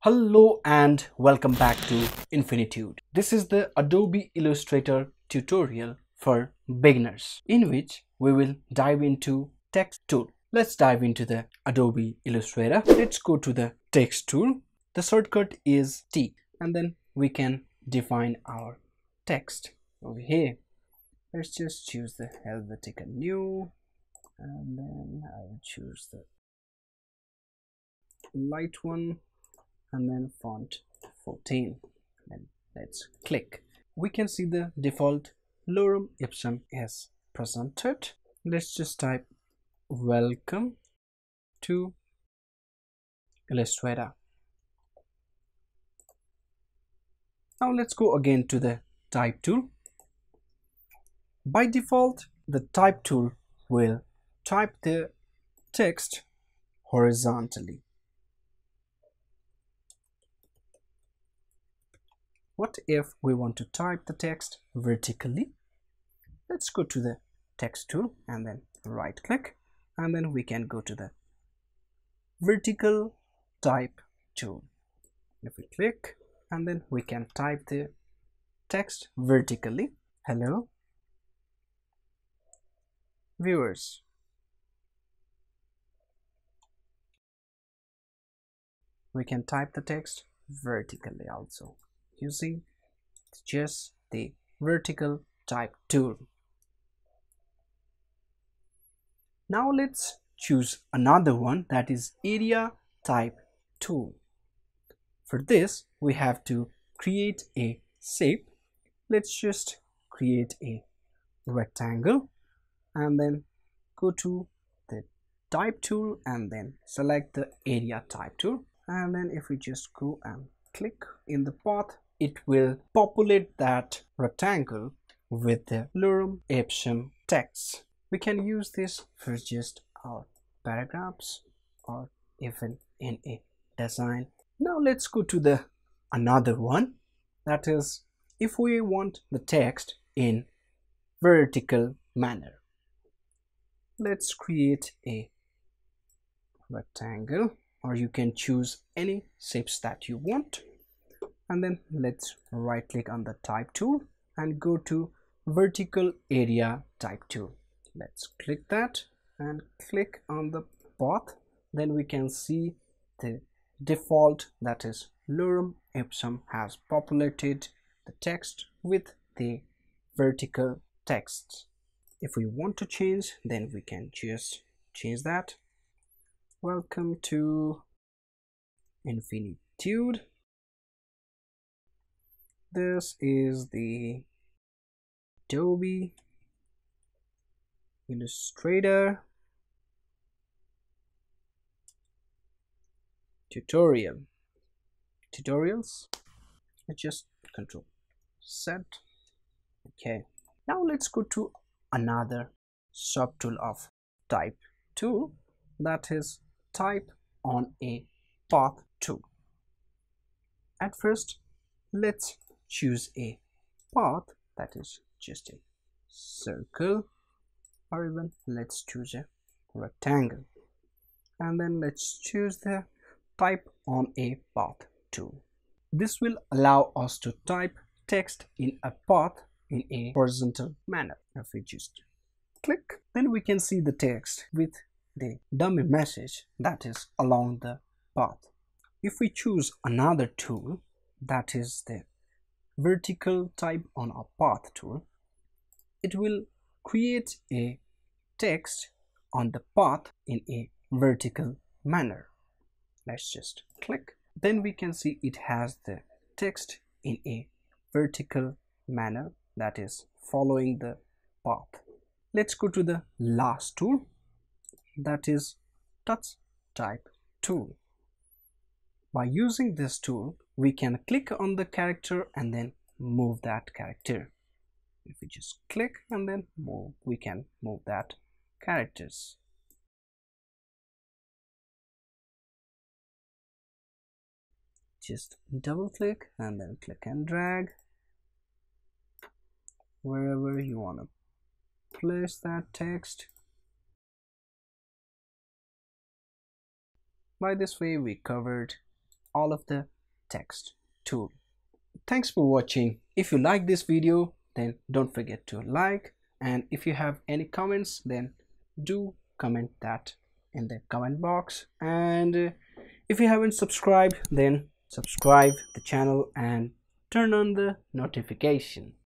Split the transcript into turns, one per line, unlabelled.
Hello and welcome back to Infinitude. This is the Adobe Illustrator tutorial for beginners in which we will dive into text tool. Let's dive into the Adobe Illustrator. Let's go to the text tool. The shortcut is T and then we can define our text over here. Let's just choose the Helvetica New and then I will choose the light one and then font 14 and let's click. We can see the default lorem ipsum is presented. Let's just type welcome to Illustrator. Now let's go again to the type tool. By default, the type tool will type the text horizontally. What if we want to type the text vertically? Let's go to the text tool and then right click and then we can go to the vertical type tool. If we click and then we can type the text vertically. Hello viewers. We can type the text vertically also using just the vertical type tool. Now let's choose another one, that is area type tool. For this we have to create a shape. Let's just create a rectangle and then go to the type tool and then select the area type tool, and then if we just go and click in the path, it will populate that rectangle with the lorem ipsum text. We can use this for just our paragraphs or even in a design. Now let's go to the another one, that is if we want the text in vertical manner. Let's create a rectangle or you can choose any shapes that you want, and then let's right click on the type tool and go to vertical area type tool. Let's click that and click on the path. Then we can see the default, that is lorem ipsum, has populated the text with the vertical text. If we want to change, then we can just change that. Welcome to Infinitude. This is the Adobe Illustrator tutorials. I just control set. Okay, now let's go to another subtool of type tool, that is type on a path tool. At first let's choose a path, that is just a circle, or even let's choose a rectangle, and then let's choose the type on a path tool. This will allow us to type text in a path in a horizontal manner. If we just click, then we can see the text with the dummy message that is along the path. If we choose another tool, that is the vertical type on a path tool, it will create a text on the path in a vertical manner. Let's just click. Then we can see it has the text in a vertical manner, that is following the path. Let's go to the last tool, that is touch type tool. By using this tool, we can click on the character and then move that character. If we just click and then move, we can move that characters. Just double click and then click and drag wherever you want to place that text. By this way we covered all of the text tool. Thanks for watching. If you like this video, then don't forget to like, and if you have any comments, then do comment that in the comment box. And if you haven't subscribed, then subscribe the channel and turn on the notification.